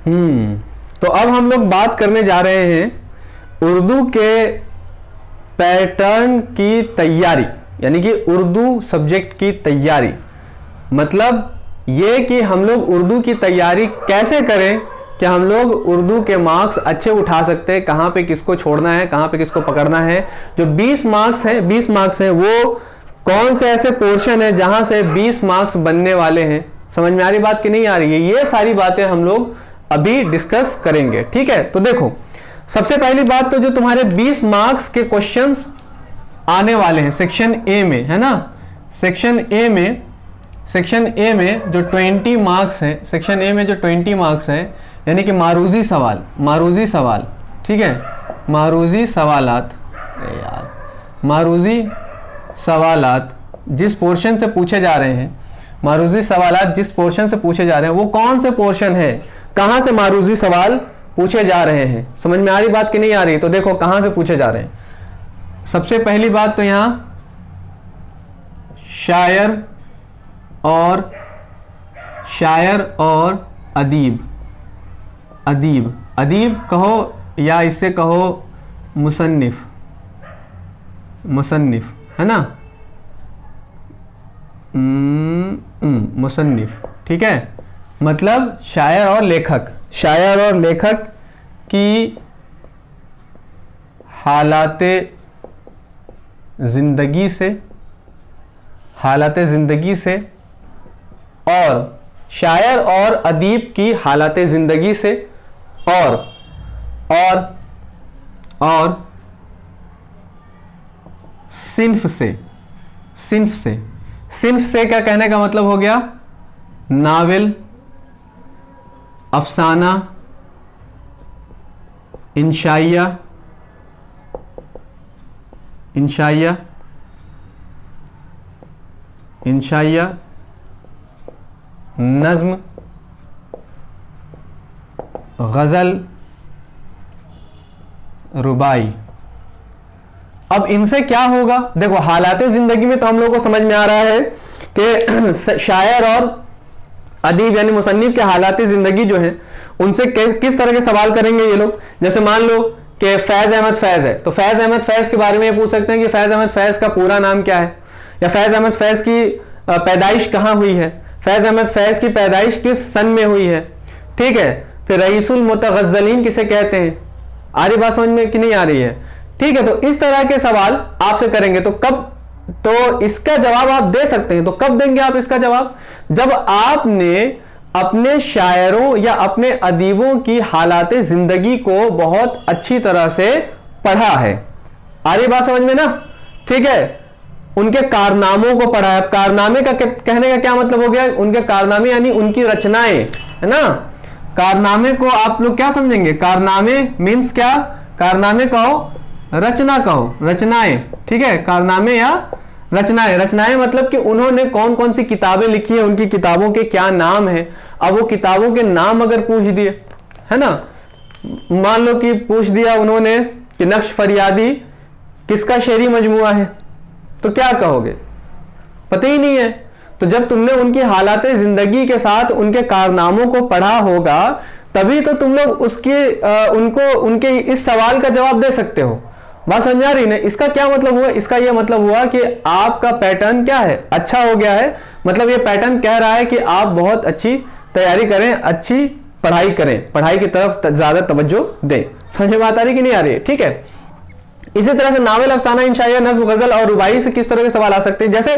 तो अब हम लोग बात करने जा रहे हैं उर्दू के पैटर्न की तैयारी, यानी कि उर्दू सब्जेक्ट की तैयारी। मतलब ये कि हम लोग उर्दू की तैयारी कैसे करें कि हम लोग उर्दू के मार्क्स अच्छे उठा सकते हैं, कहाँ पे किसको छोड़ना है, कहाँ पे किसको पकड़ना है। जो 20 मार्क्स हैं वो कौन से ऐसे पोर्शन है जहां से 20 मार्क्स बनने वाले हैं। समझ में आ रही बात कि नहीं आ रही है? ये सारी बातें हम लोग अभी डिस्कस करेंगे, ठीक है। तो देखो, सबसे पहली बात तो जो तुम्हारे 20 मार्क्स के क्वेश्चंस आने वाले हैं सेक्शन ए में, है ना। सेक्शन ए में जो 20 मार्क्स है, सेक्शन ए में जो 20 मार्क्स है, यानी कि मारूजी सवाल, ठीक है, मारूजी सवालात जिस पोर्शन से पूछे जा रहे हैं, वो कौन से पोर्शन है, कहां से मारूजी सवाल पूछे जा रहे हैं। समझ में आ रही बात कि नहीं आ रही? तो देखो कहां से पूछे जा रहे हैं। सबसे पहली बात तो यहां शायर और अदीब कहो या इससे कहो मुसन्निफ, है ना, मुसन्निफ, ठीक है। मतलब शायर और लेखक की हालाते जिंदगी से और शायर और अदीब की हालाते जिंदगी से और सिन्फ से क्या कहने का मतलब हो गया? नावल, अफसाना, इंशाइया, नज्म, गजल, रुबाई। अब इनसे क्या होगा? देखो, हालात जिंदगी में तो हम लोगों को समझ में आ रहा है कि शायर और अदीब यानी मुसन्निफ के हालात जिंदगी जो है उनसे किस तरह के सवाल करेंगे ये लोग। जैसे मान लो कि फैज़ अहमद फैज़ है, तो फैज़ अहमद फैज़ के बारे में ये पूछ सकते हैं कि फैज़ अहमद फैज़ का पूरा नाम क्या है, या फैज़ अहमद फैज़ की पैदाइश कहाँ हुई है, फैज़ अहमद फैज़ की पैदाइश किस सन में हुई है, ठीक है। फिर रईसुल मुतगज़्ज़लीन किसे कहते हैं? आ रही बात समझ में कि नहीं आ रही है? ठीक है। तो इस तरह के सवाल आपसे करेंगे। तो इसका जवाब आप दे सकते हैं। तो कब देंगे आप इसका जवाब? जब आपने अपने शायरों या अपने अदीबों की हालाते जिंदगी को बहुत अच्छी तरह से पढ़ा है। आ रही बात समझ में ना? ठीक है। उनके कारनामों को पढ़ा है। कारनामे का कहने का क्या मतलब हो गया? उनके कारनामे यानी उनकी रचनाएं, है ना। कारनामे को आप लोग क्या समझेंगे? कारनामे मीन्स क्या? कारनामे कहो, रचना कहो, रचनाएं, ठीक है। कारनामे या रचनाएं मतलब कि उन्होंने कौन कौन सी किताबें लिखी है, उनकी किताबों के क्या नाम है। अब वो किताबों के नाम अगर पूछ दिए, है ना, मान लो कि पूछ दिया उन्होंने कि नक्श फरियादी किसका शेरी मजमुआ है, तो क्या कहोगे? पता ही नहीं है। तो जब तुमने उनकी हालाते जिंदगी के साथ उनके कारनामों को पढ़ा होगा तभी तो तुम लोग उनके इस सवाल का जवाब दे सकते हो। बात समझ आ रही ना? इसका क्या मतलब हुआ? इसका यह मतलब हुआ कि आपका पैटर्न क्या है? अच्छा हो गया है। मतलब ये पैटर्न कह रहा है कि आप बहुत अच्छी तैयारी करें, अच्छी पढ़ाई करें, पढ़ाई की तरफ ज्यादा तवज्जो दें। समझ में बात आ रही कि नहीं आ रही है? ठीक है। इसी तरह से नावल, अफसाना, इंशाइया, नज्म, गजल और रुबाई से किस तरह के सवाल आ सकते हैं? जैसे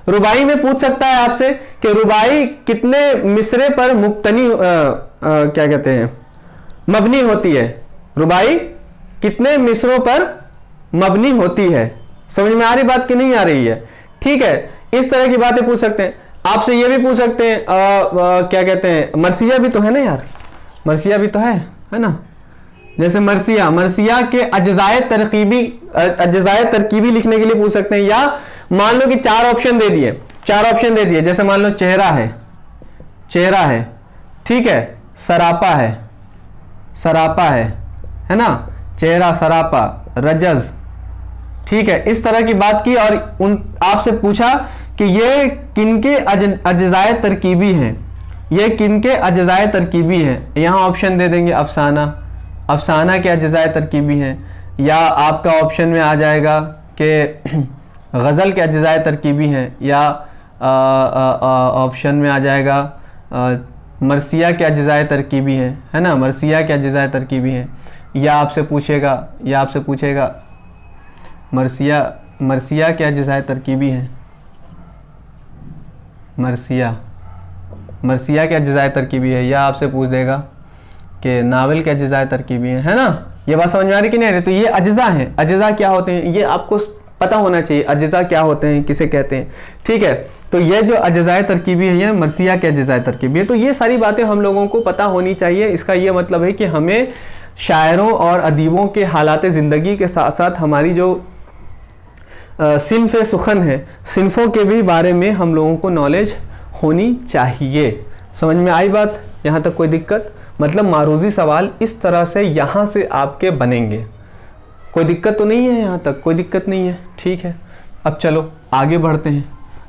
रुबाई में पूछ सकता है आपसे कि रुबाई कितने मिसरे पर क्या कहते हैं, मबनी होती है। रुबाई कितने मिसरों पर मबनी होती है। समझ में आ रही बात कि नहीं आ रही है? ठीक है। इस तरह की बातें पूछ सकते हैं। आपसे ये भी पूछ सकते हैं क्या कहते हैं, मरसिया भी तो है ना यार, मरसिया भी तो है ना। जैसे मरसिया के अज्जाए तरकीबी लिखने के लिए पूछ सकते हैं। या मान लो कि चार ऑप्शन दे दिए। जैसे मान लो चेहरा है, ठीक है, सरापा है ना, चेहरा, सरापा, रजज, ठीक है। इस तरह की बात की और आपसे पूछा कि ये किनके अज्जाए तरकीबी हैं, ये किनके अज्जाए तरकीबी हैं? यहाँ ऑप्शन दे देंगे अफसाना, अफसाना के अज्जाए तरकीबी हैं, या आपका ऑप्शन में आ जाएगा कि गज़ल के अज्जाए तरकीबी हैं, या ऑप्शन में आ जाएगा मरसिया के अज्जाए तरकीबी हैं, है ना, मरसिया के अज्जाए तरकीबी हैं, या आपसे पूछेगा मरसिया के अज्जाए तरकीबी हैं, मरसिया के अज्जाए तरकीबी है, या आपसे पूछ देगा कि नावल के अज्जाए तरकीबी है ना। ये बात समझ में आ रही कि नहीं आ रही? तो ये अज्जा हैं, अज्जा क्या होते हैं ये आपको पता होना चाहिए, अज्जा क्या होते हैं, किसे कहते हैं, ठीक है। तो ये जो अज्जाए तरकीबी है ये मरसिया के अज्जाए तरकीबी है। तो ये सारी बातें हम लोगों को पता होनी चाहिए। इसका ये मतलब है कि हमें शायरों और अदीबों के हालात ज़िंदगी के साथ साथ हमारी जो सिन्फ़ सुखन है, सिन्फ़ों के भी बारे में हम लोगों को नॉलेज होनी चाहिए। समझ में आई बात? यहाँ तक कोई दिक्कत? मतलब मारूज़ी सवाल इस तरह से यहाँ से आपके बनेंगे। कोई दिक्कत तो नहीं है? यहाँ तक कोई दिक्कत नहीं है, ठीक है। अब चलो आगे बढ़ते हैं।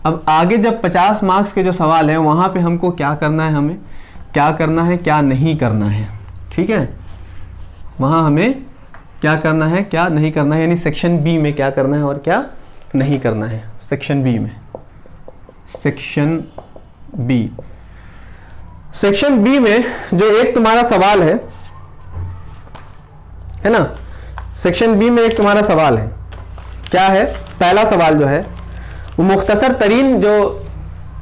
अब आगे जब 50 मार्क्स के जो सवाल हैं वहाँ पे हमको क्या करना है, हमें क्या करना है, क्या नहीं करना है, ठीक है। वहाँ हमें क्या करना है, क्या नहीं करना है, यानी सेक्शन बी में क्या करना है और क्या नहीं करना है। सेक्शन बी में, सेक्शन बी में जो एक तुम्हारा सवाल है ना, सेक्शन बी में एक तुम्हारा सवाल है, क्या है? पहला सवाल जो है वो मुख्तसर तरीन जो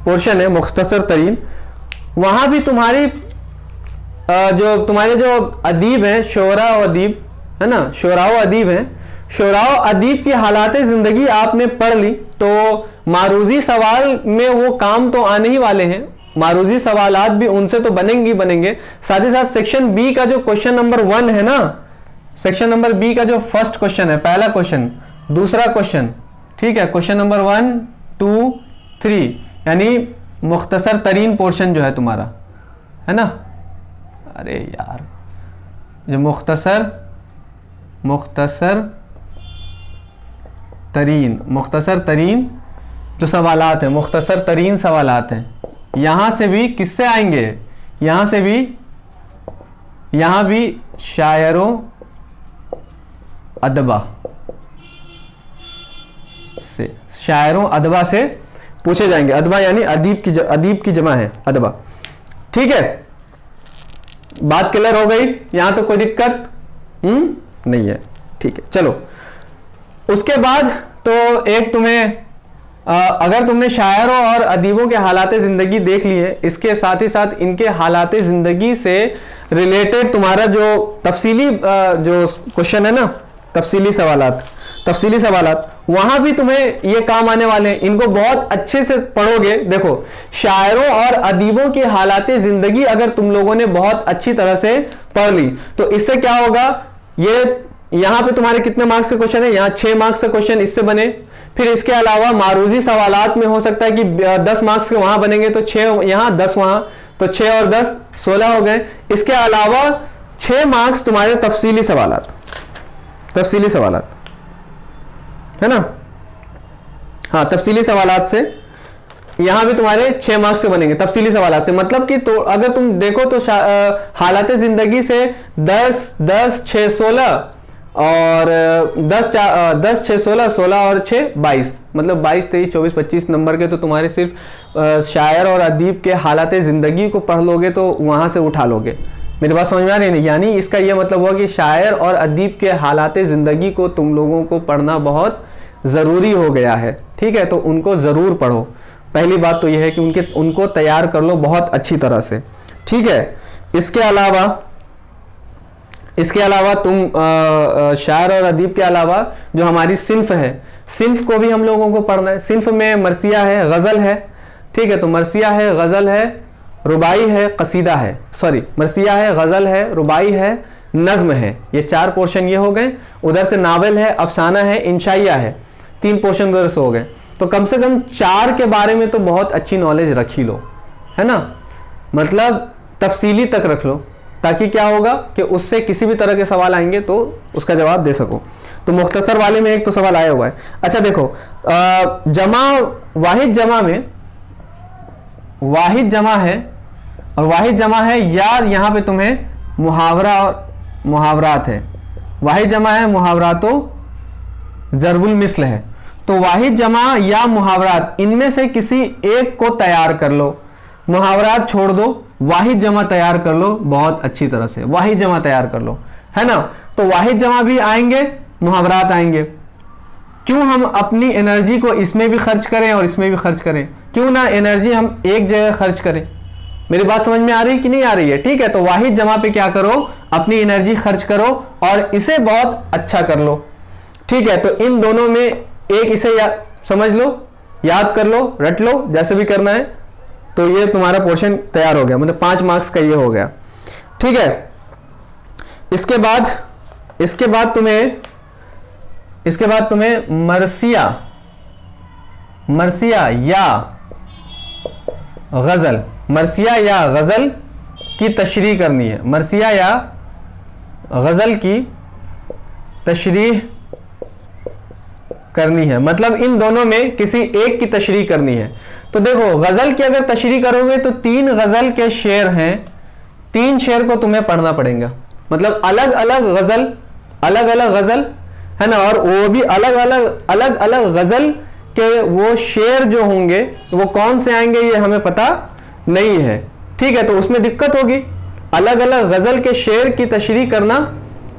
पोर्शन है, मुख्तसर तरीन, वहाँ भी तुम्हारे जो अदीब हैं, शोरा और अदीब है ना, शोरा और अदीब हैं, शोरा और अदीब की हालात ज़िंदगी आपने पढ़ ली, तो मारूज़ी सवाल में वो काम तो आने ही वाले हैं, मारूज़ी सवालात भी उनसे तो बनेंगे। साथ ही साथ सेक्शन बी का जो क्वेश्चन नंबर 1 है ना, सेक्शन नंबर बी का जो फर्स्ट क्वेश्चन है, पहला क्वेश्चन, दूसरा क्वेश्चन, ठीक है, क्वेश्चन नंबर 1, 2, 3, यानी मुख्तसर तरीन पोर्शन जो है तुम्हारा, है ना। अरे यार, जो मुख्तसर तरीन जो सवालात हैं, मुख्तसर तरीन सवालात हैं, यहाँ से भी किससे आएंगे? यहाँ भी शायरों अदबा से पूछे जाएंगे। अदबा यानी अदीब की जमा है अदबा, ठीक है। बात क्लियर हो गई? यहां तो कोई दिक्कत नहीं है, ठीक है। चलो उसके बाद तो एक तुम्हें अगर तुमने शायरों और अदीबों के हालात ज़िंदगी देख ली है, इसके साथ ही साथ इनके हालात ज़िंदगी से रिलेटेड तुम्हारा जो तफसीली जो क्वेश्चन है ना, तफसीली सवालात, वहां भी तुम्हें ये काम आने वाले हैं। इनको बहुत अच्छे से पढ़ोगे। देखो, शायरों और अदीबों की हालात ज़िंदगी अगर तुम लोगों ने बहुत अच्छी तरह से पढ़ ली तो इससे क्या होगा, ये यहाँ पे तुम्हारे कितने मार्क्स के क्वेश्चन है? यहाँ 6 मार्क्स के क्वेश्चन इससे बने। फिर इसके अलावा मारूज़ी सवालात में हो सकता है कि 10 मार्क्स के वहां बनेंगे, तो 6 यहाँ 10 वहां, तो 6 और 10 16 हो गए। इसके अलावा 6 मार्क्स तुम्हारे तफसीली सवालात है ना। हाँ, तफसीली सवालात से यहां भी तुम्हारे 6 मार्क्स से बनेंगे तफसीली सवालात से। मतलब कि तो अगर तुम देखो तो हालात ज़िंदगी से 10, 6, 16 और 10, 6, 16 और 6, 22, मतलब 22, 23, 24, 25 नंबर के तो तुम्हारे सिर्फ शायर और अदीब के हालात ज़िंदगी को पढ़ लोगे तो वहाँ से उठा लोगे। मेरी बात समझ में आ रही है? यानी इसका ये मतलब हुआ कि शायर और अदीब के हालात ज़िंदगी को तुम लोगों को पढ़ना बहुत ज़रूरी हो गया है, ठीक है। तो उनको ज़रूर पढ़ो। पहली बात तो यह है कि उनको तैयार कर लो बहुत अच्छी तरह से, ठीक है। इसके अलावा तुम शायर और अदीब के अलावा जो हमारी सिन्फ है, सिन्फ को भी हम लोगों को पढ़ना है। सिन्फ में मरसिया है, गज़ल है, ठीक है। तो मरसिया है, गज़ल है, रुबाई है, कसीदा है, मरसिया है, गज़ल है, रुबाई है, नज़्म है। ये 4 पोर्शन ये हो गए। उधर से नावल है, अफसाना है, इंशाइया है, 3 पोर्शन उधर से हो गए। तो कम से कम 4 के बारे में तो बहुत अच्छी नॉलेज रख ही लो, है ना। मतलब तफसीली तक रख लो, ताकि क्या होगा कि उससे किसी भी तरह के सवाल आएंगे तो उसका जवाब दे सको। तो मुख्तसर वाले में एक तो सवाल आया हुआ है। अच्छा देखो, वाहिद जमा है, और वाहिद जमा है या, यहाँ पे तुम्हें मुहावरा और मुहावरात है। वाहिद जमा है, मुहावरातो ज़रबुल मिस्ल है। तो वाहिद जमा या मुहावरात, इनमें से किसी एक को तैयार कर लो। मुहावरात छोड़ दो, वाहिद जमा तैयार कर लो बहुत अच्छी तरह से, वाहिद जमा तैयार कर लो, है ना। तो वाहिद जमा भी आएंगे, मुहावरात आएंगे। क्यों हम अपनी एनर्जी को इसमें भी खर्च करें और इसमें भी खर्च करें? क्यों ना एनर्जी हम एक जगह खर्च करें? मेरी बात समझ में आ रही है कि नहीं आ रही है? ठीक है, तो वाहिद जमा पे क्या करो, अपनी एनर्जी खर्च करो और इसे बहुत अच्छा कर लो। ठीक है, तो इन दोनों में एक इसे समझ लो, याद कर लो, रट लो, जैसे भी करना है। तो ये तुम्हारा पोर्शन तैयार हो गया, मतलब 5 मार्क्स का ये हो गया। ठीक है, इसके बाद तुम्हें मरसिया या गजल की तशरीह करनी है। मरसिया या गजल की तशरीह करनी है, मतलब इन दोनों में किसी एक की तशरीह करनी है। तो देखो, गजल की अगर तशरीह करोगे तो 3 गजल के शेर हैं, 3 शेर को तुम्हें पढ़ना पड़ेगा। मतलब अलग अलग गजल है ना, और वो भी अलग अलग गजल के वो शेर जो होंगे वो कौन से आएंगे ये हमें पता नहीं है। ठीक है, तो उसमें दिक्कत होगी। अलग अलग गजल के शेर की तशरीह करना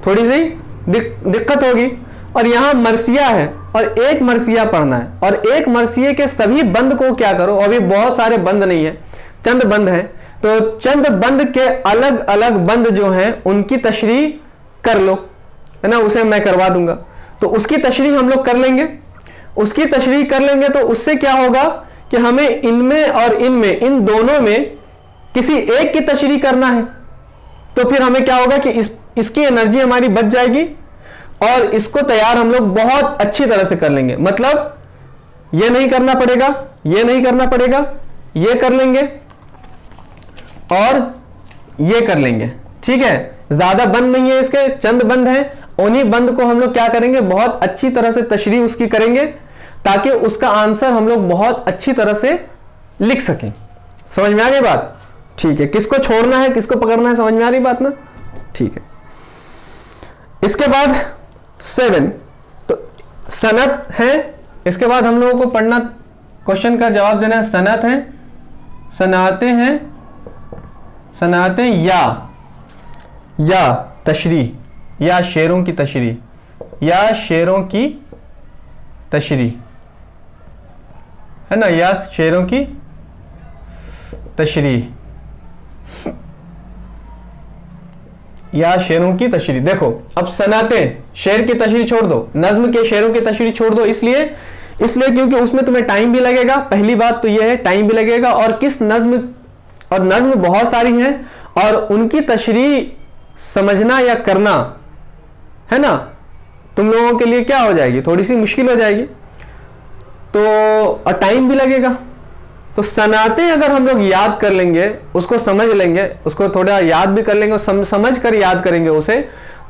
थोड़ी सी दिक्कत होगी। और यहाँ मरसिया है और एक मरसिया पढ़ना है, और एक मरसिए के सभी बंद को क्या करो, अभी बहुत सारे बंद नहीं है, चंद बंद है, तो चंद बंद के अलग अलग बंद जो हैं उनकी तशरीह कर लो, है ना। उसे मैं करवा दूंगा, तो उसकी तशरीह हम लोग कर लेंगे। उसकी तशरीह कर लेंगे तो उससे क्या होगा कि हमें इनमें और इनमें, इन दोनों में किसी एक की तशरीह करना है। तो फिर हमें क्या होगा कि इसकी एनर्जी हमारी बच जाएगी और इसको तैयार हम लोग बहुत अच्छी तरह से कर लेंगे। मतलब ये नहीं करना पड़ेगा, ये नहीं करना पड़ेगा, ये कर लेंगे और ये कर लेंगे। ठीक है, ज्यादा बंद नहीं है, इसके चंद बंद हैं, उन्हीं बंद को हम लोग क्या करेंगे, बहुत अच्छी तरह से तशरीह उसकी करेंगे ताकि उसका आंसर हम लोग बहुत अच्छी तरह से लिख सकें। समझ में आ गई बात? ठीक है, किसको छोड़ना है किसको पकड़ना है, समझ में आ रही बात ना? ठीक है, इसके बाद 7 तो सनत है। इसके बाद हम लोगों को पढ़ना, क्वेश्चन का जवाब देना है। सनत है, सनाते हैं, सनाते या तशरीह, या शेरों की तशरीह, या शेरों की तशरीह, है ना, या शेरों की तशरीह, या शेरों की तशरीह। देखो, अब सनाते शेर की तशरीह छोड़ दो, नज्म के शेरों की तशरीह छोड़ दो, इसलिए क्योंकि उसमें तुम्हें टाइम भी लगेगा। पहली बात तो यह है, टाइम भी लगेगा, और किस नज्म, और नज्म बहुत सारी हैं और उनकी तशरीह समझना या करना, है ना, तुम लोगों के लिए क्या हो जाएगी, थोड़ी सी मुश्किल हो जाएगी। तो और टाइम भी लगेगा। तो सनाते अगर हम लोग याद कर लेंगे, उसको समझ लेंगे, उसको थोड़ा याद भी कर लेंगे, समझ कर याद करेंगे उसे,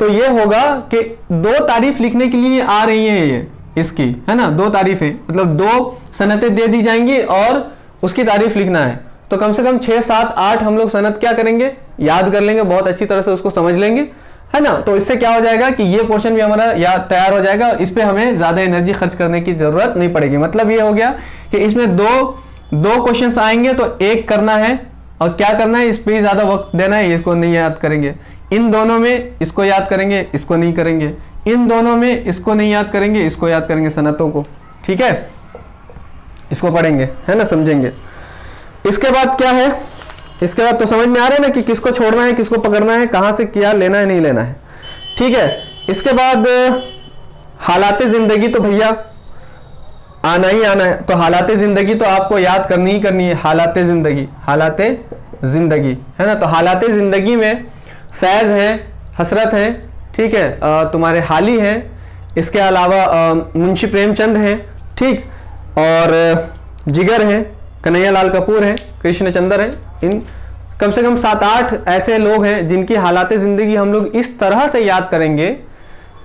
तो ये होगा कि 2 तारीफ लिखने के लिए आ रही है ये इसकी, है ना, 2 तारीफें, मतलब 2 सनतें दे दी जाएंगी और उसकी तारीफ लिखना है। तो कम से कम 6, 7, 8 हम लोग सनत क्या करेंगे, याद कर लेंगे, बहुत अच्छी तरह से उसको समझ लेंगे, है ना। तो इससे क्या हो जाएगा कि ये पोर्शन भी हमारा याद तैयार हो जाएगा, इस पे हमें ज्यादा एनर्जी खर्च करने की जरूरत नहीं पड़ेगी। मतलब ये हो गया कि इसमें दो क्वेश्चंस आएंगे तो एक करना है, और क्या करना है, इस पे ज्यादा वक्त देना है, इसको नहीं याद करेंगे। इन दोनों में इसको याद करेंगे, इसको नहीं करेंगे। इन दोनों में इसको नहीं याद करेंगे, इसको याद करेंगे, सनतों को। ठीक है, इसको पढ़ेंगे, है ना, समझेंगे। इसके बाद क्या है, इसके बाद तो समझ में आ रहा है ना कि किसको छोड़ना है किसको पकड़ना है, कहां से क्या लेना है नहीं लेना है। ठीक है, इसके बाद हालाते जिंदगी तो भैया आना ही आना है। तो हालाते जिंदगी तो आपको याद करनी ही करनी है। हालाते जिंदगी, हालाते जिंदगी, है ना। तो हालाते जिंदगी में फैज़ है, हसरत है, ठीक है, तुम्हारे हाली हैं, इसके अलावा मुंशी प्रेमचंद हैं, ठीक, और जिगर हैं, कन्हैया लाल कपूर हैं, कृष्णचंद्र हैं। इन कम से कम 7-8 ऐसे लोग हैं जिनकी हालाते ज़िंदगी हम लोग इस तरह से याद करेंगे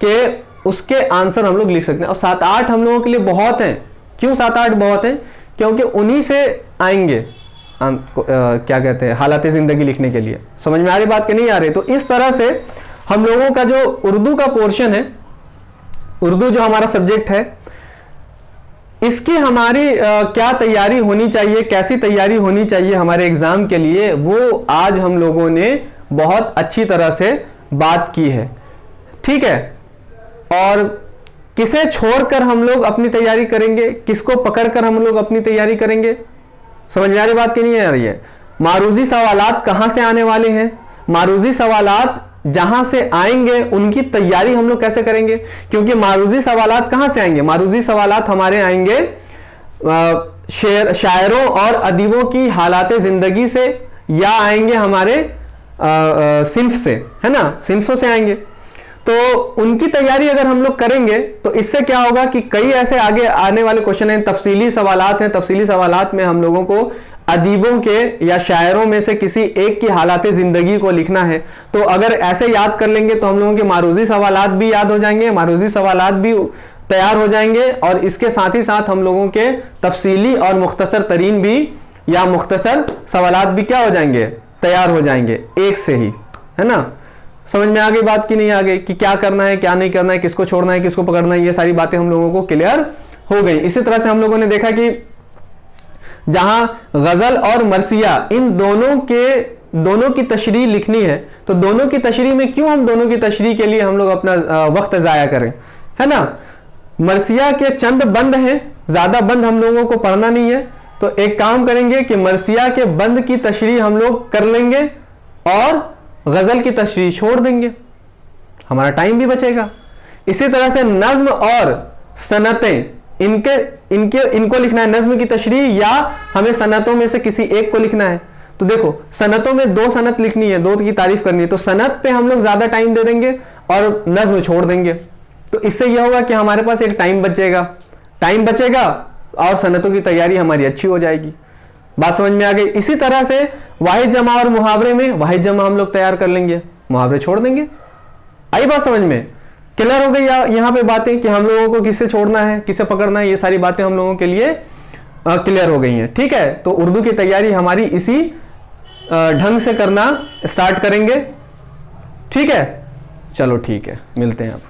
कि उसके आंसर हम लोग लिख सकते हैं। और 7-8 हम लोगों के लिए बहुत हैं। क्यों 7-8 बहुत हैं? क्योंकि उन्हीं से आएंगे, क्या कहते हैं, हालात ज़िंदगी लिखने के लिए। समझ में आ रही बात कि नहीं आ रही? तो इस तरह से हम लोगों का जो उर्दू का पोर्शन है, उर्दू जो हमारा सब्जेक्ट है, इसकी हमारी क्या तैयारी होनी चाहिए, कैसी तैयारी होनी चाहिए हमारे एग्ज़ाम के लिए, वो आज हम लोगों ने बहुत अच्छी तरह से बात की है। ठीक है, और किसे छोड़कर हम लोग अपनी तैयारी करेंगे, किसको पकड़कर हम लोग अपनी तैयारी करेंगे? समझ में आ रही बात की नहीं आ रही है? मारूजी सवालात कहाँ से आने वाले हैं, मारूजी सवालात जहां से आएंगे उनकी तैयारी हम लोग कैसे करेंगे? क्योंकि मारूजी सवालात कहां से आएंगे? मारूजी सवालात हमारे आएंगे शायरों और अदीबों की हालात ज़िंदगी से, या आएंगे हमारे सिन्फ से, है ना, सिन्फों से आएंगे। तो उनकी तैयारी अगर हम लोग करेंगे तो इससे क्या होगा कि कई ऐसे आगे आने वाले क्वेश्चन हैं, तफसीली सवालात हैं, तफसीली सवालात में हम लोगों को अदीबों के या शायरों में से किसी एक की हालात ज़िंदगी को लिखना है। तो अगर ऐसे याद कर लेंगे तो हम लोगों के मारूजी सवालात भी याद हो जाएंगे, मारूजी सवालात भी तैयार हो जाएंगे, और इसके साथ ही साथ हम लोगों के तफसीली और मुख्तसर तरीन भी या मुख्तसर सवालात भी क्या हो जाएंगे, तैयार हो जाएंगे एक से ही, है ना। समझ में आ गई बात की नहीं आ गई कि क्या करना है, क्या नहीं करना है, किसको छोड़ना है, किसको पकड़ना है, ये सारी बातें हम लोगों को क्लियर हो गई। इसी तरह से हम लोगों ने देखा कि जहां गजल और मरसिया, इन दोनों की तशरीह लिखनी है, तो दोनों की तशरीह में क्यों हम दोनों की तशरीह के लिए हम लोग अपना वक्त ज़ाया करें, है ना। मरसिया के चंद बंद हैं, ज़्यादा बंद हम लोगों को पढ़ना नहीं है, तो एक काम करेंगे कि मरसिया के बंद की तशरीह हम लोग कर लेंगे और गजल की तशरीह छोड़ देंगे, हमारा टाइम भी बचेगा। इसी तरह से नज्म और सनतें, इनको लिखना है, नज्म की तशरीह या हमें सनतों में से किसी एक को लिखना है। तो देखो, सनतों में 2 सनत लिखनी है, 2 की तारीफ करनी है, तो सनत पे हम लोग ज्यादा टाइम दे देंगे और नज्म छोड़ देंगे। तो इससे यह होगा कि हमारे पास एक टाइम बचेगा और सनतों की तैयारी हमारी अच्छी हो जाएगी। बात समझ में आ गई? इसी तरह से वाहिद जमा और मुहावरे में वाहिद जमा हम लोग तैयार कर लेंगे, मुहावरे छोड़ देंगे। आई बात समझ में? क्लियर हो गई यहाँ पे बातें कि हम लोगों को किसे छोड़ना है, किसे पकड़ना है, ये सारी बातें हम लोगों के लिए क्लियर हो गई हैं। ठीक है, तो उर्दू की तैयारी हमारी इसी ढंग से करना स्टार्ट करेंगे। ठीक है, चलो ठीक है, मिलते हैं अब।